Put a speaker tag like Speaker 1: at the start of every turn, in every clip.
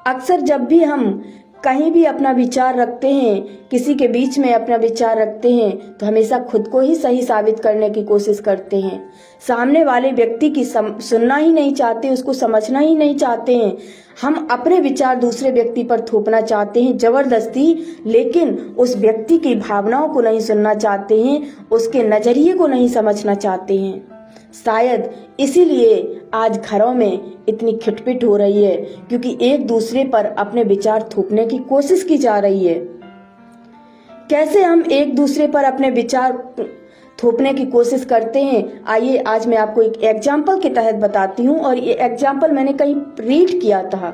Speaker 1: अक्सर जब भी हम कहीं भी अपना विचार रखते हैं, किसी के बीच में अपना विचार रखते हैं, तो हमेशा खुद को ही सही साबित करने की कोशिश करते हैं। सामने वाले व्यक्ति की सुनना ही नहीं चाहते, उसको समझना ही नहीं चाहते हैं। हम अपने विचार दूसरे व्यक्ति पर थोपना चाहते हैं जबरदस्ती, लेकिन उस व्यक्ति की भावनाओं को नहीं सुनना चाहते हैं, उसके नजरिए को नहीं समझना चाहते हैं। शायद इसीलिए आज घरों में इतनी खिटपिट हो रही है, क्योंकि एक दूसरे पर अपने विचार थोपने की कोशिश की जा रही है। कैसे हम एक दूसरे पर अपने विचार थोपने की कोशिश करते हैं, आइए आज मैं आपको एक एग्जाम्पल के तहत बताती हूँ। और ये एग्जाम्पल मैंने कहीं रीड किया था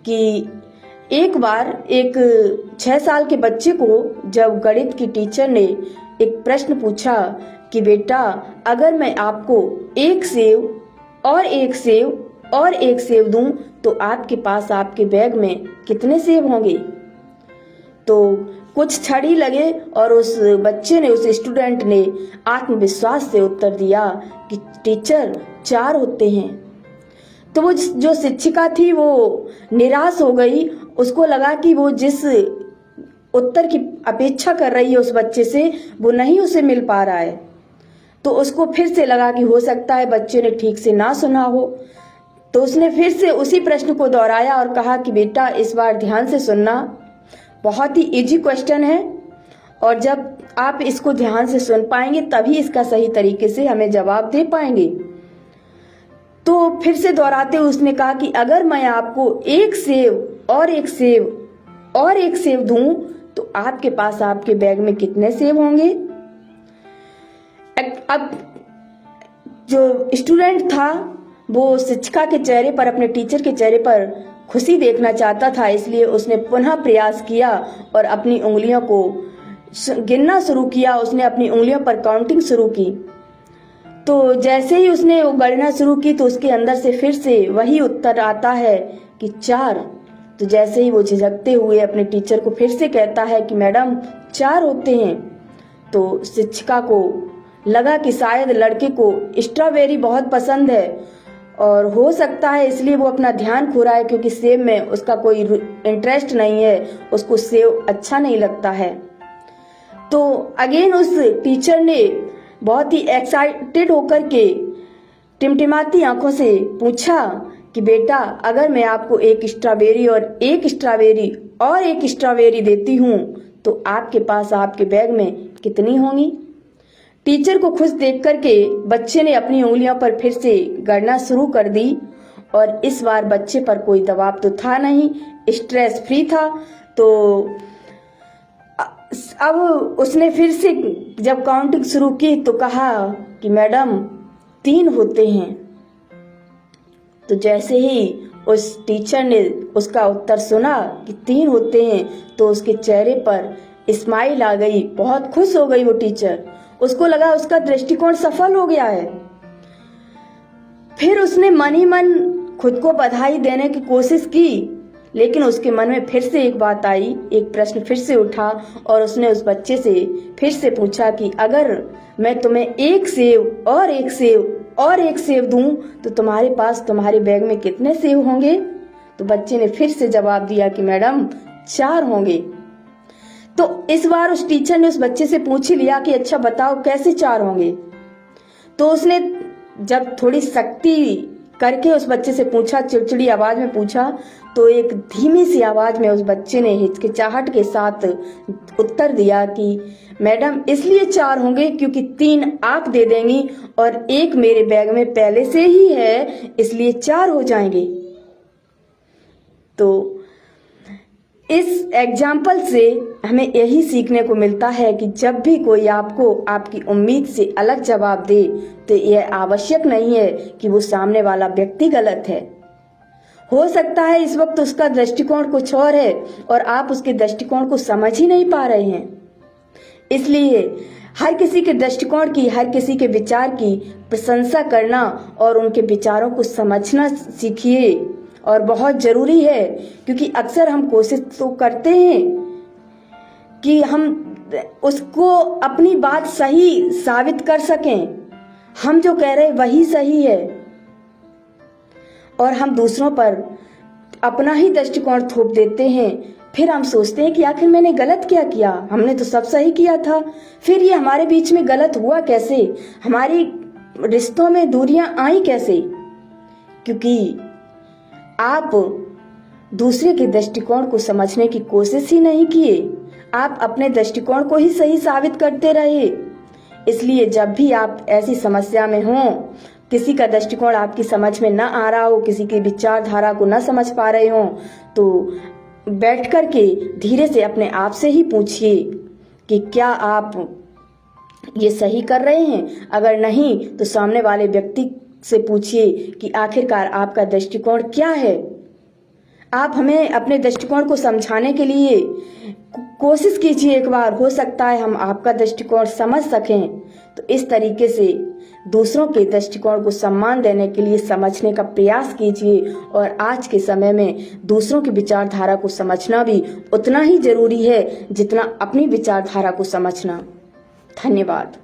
Speaker 1: कि एक बार एक 6 साल के बच्चे को जब गणित की टीचर ने एक प्रश्न पूछा कि बेटा, अगर मैं आपको एक सेव और एक सेव और एक सेव दूं तो आपके पास आपके बैग में कितने सेव होंगे। तो कुछ क्षण ही लगे और उस बच्चे ने, उस स्टूडेंट ने आत्मविश्वास से उत्तर दिया कि टीचर 4 होते हैं। तो वो जो शिक्षिका थी वो निराश हो गई। उसको लगा कि वो जिस उत्तर की अपेक्षा कर रही है उस बच्चे से, वो नहीं उसे मिल पा रहा है। तो उसको फिर से लगा कि हो सकता है बच्चे ने ठीक से ना सुना हो। तो उसने फिर से उसी प्रश्न को दोहराया और कहा कि बेटा, इस बार ध्यान से सुनना, बहुत ही इजी क्वेश्चन है और जब आप इसको ध्यान से सुन पाएंगे तभी इसका सही तरीके से हमें जवाब दे पाएंगे। तो फिर से दोहराते हुए उसने कहा कि अगर मैं आपको एक सेव और एक सेव और एक सेव दूं तो आपके पास आपके बैग में कितने सेव होंगे। अब जो स्टूडेंट था वो शिक्षिका के चेहरे पर, अपने टीचर के चेहरे पर खुशी देखना चाहता था, इसलिए उसने पुनः प्रयास किया और अपनी उंगलियों को गिनना शुरू किया। उसने अपनी उंगलियों पर काउंटिंग शुरू की। तो जैसे ही उसने वो गणना शुरू की तो उसके अंदर से फिर से वही उत्तर आता है कि 4। तो जैसे ही वो झिझकते हुए अपने टीचर को फिर से कहता है कि मैडम 4 होते हैं, तो शिक्षिका को लगा कि शायद लड़के को स्ट्रॉबेरी बहुत पसंद है और हो सकता है इसलिए वो अपना ध्यान खो रहा है, क्योंकि सेब में उसका कोई इंटरेस्ट नहीं है, उसको सेब अच्छा नहीं लगता है। तो अगेन उस टीचर ने बहुत ही एक्साइटेड होकर के टिमटिमाती आंखों से पूछा कि बेटा, अगर मैं आपको एक स्ट्रॉबेरी और एक स्ट्रॉबेरी और एक स्ट्रॉबेरी देती हूँ तो आपके पास आपके बैग में कितनी होंगी। टीचर को खुश देख करके बच्चे ने अपनी उंगलियों पर फिर से गणना शुरू कर दी और इस बार बच्चे पर कोई दबाव तो था नहीं, स्ट्रेस फ्री था। तो अब उसने फिर से जब काउंटिंग शुरू की तो कहा कि मैडम 3 होते हैं। तो जैसे ही उस टीचर ने उसका उत्तर सुना कि 3 होते हैं तो उसके चेहरे पर स्माइल आ गई, बहुत खुश हो गई वो टीचर। उसको लगा उसका दृष्टिकोण सफल हो गया है। फिर उसने मन ही मन खुद को बधाई देने की कोशिश की, लेकिन उसके मन में फिर से एक बात आई, एक प्रश्न फिर से उठा और उसने उस बच्चे से फिर से पूछा कि अगर मैं तुम्हें एक सेव और एक सेव और एक सेव दूं तो तुम्हारे पास तुम्हारे बैग में कितने सेव होंगे। तो बच्चे ने फिर से जवाब दिया कि मैडम 4 होंगे। तो इस बार उस टीचर ने उस बच्चे से पूछ ही लिया कि अच्छा बताओ कैसे 4 होंगे। तो उसने जब थोड़ी सख्ती करके उस बच्चे से पूछा, चिड़चिड़ी आवाज में पूछा, तो एक धीमी सी आवाज में उस बच्चे ने हिचकिचाहट के साथ उत्तर दिया कि मैडम, इसलिए 4 होंगे क्योंकि 3 आप दे देंगी और एक मेरे बैग में पहले से ही है, इसलिए 4 हो जाएंगे। तो इस एग्जाम्पल से हमें यही सीखने को मिलता है कि जब भी कोई आपको आपकी उम्मीद से अलग जवाब दे तो यह आवश्यक नहीं है कि वो सामने वाला व्यक्ति गलत है। हो सकता है इस वक्त उसका दृष्टिकोण कुछ और है और आप उसके दृष्टिकोण को समझ ही नहीं पा रहे हैं। इसलिए हर किसी के दृष्टिकोण की, हर किसी के विचार की प्रशंसा करना और उनके विचारों को समझना सीखिए और बहुत जरूरी है, क्योंकि अक्सर हम कोशिश तो करते हैं कि हम उसको अपनी बात सही साबित कर सकें, हम जो कह रहे हैं वही सही है, और हम दूसरों पर अपना ही दृष्टिकोण थोप देते हैं। फिर हम सोचते हैं कि आखिर मैंने गलत क्या किया, हमने तो सब सही किया था, फिर ये हमारे बीच में गलत हुआ कैसे, हमारी रिश्तों में दूरियां आई कैसे? क्योंकि आप दूसरे के दृष्टिकोण को समझने की कोशिश ही नहीं किए, आप अपने दृष्टिकोण को ही सही साबित करते रहे। इसलिए जब भी आप ऐसी समस्या में हों, किसी का दृष्टिकोण आपकी समझ में न आ रहा हो, किसी की विचारधारा को न समझ पा रहे हो, तो बैठ कर के धीरे से अपने आप से ही पूछिए कि क्या आप ये सही कर रहे हैं। अगर नहीं तो सामने वाले व्यक्ति से पूछिए कि आखिरकार आपका दृष्टिकोण क्या है। आप हमें अपने दृष्टिकोण को समझाने के लिए कोशिश कीजिए एक बार, हो सकता है हम आपका दृष्टिकोण समझ सकें। तो इस तरीके से दूसरों के दृष्टिकोण को सम्मान देने के लिए समझने का प्रयास कीजिए। और आज के समय में दूसरों की विचारधारा को समझना भी उतना ही जरूरी है जितना अपनी विचारधारा को समझना। धन्यवाद।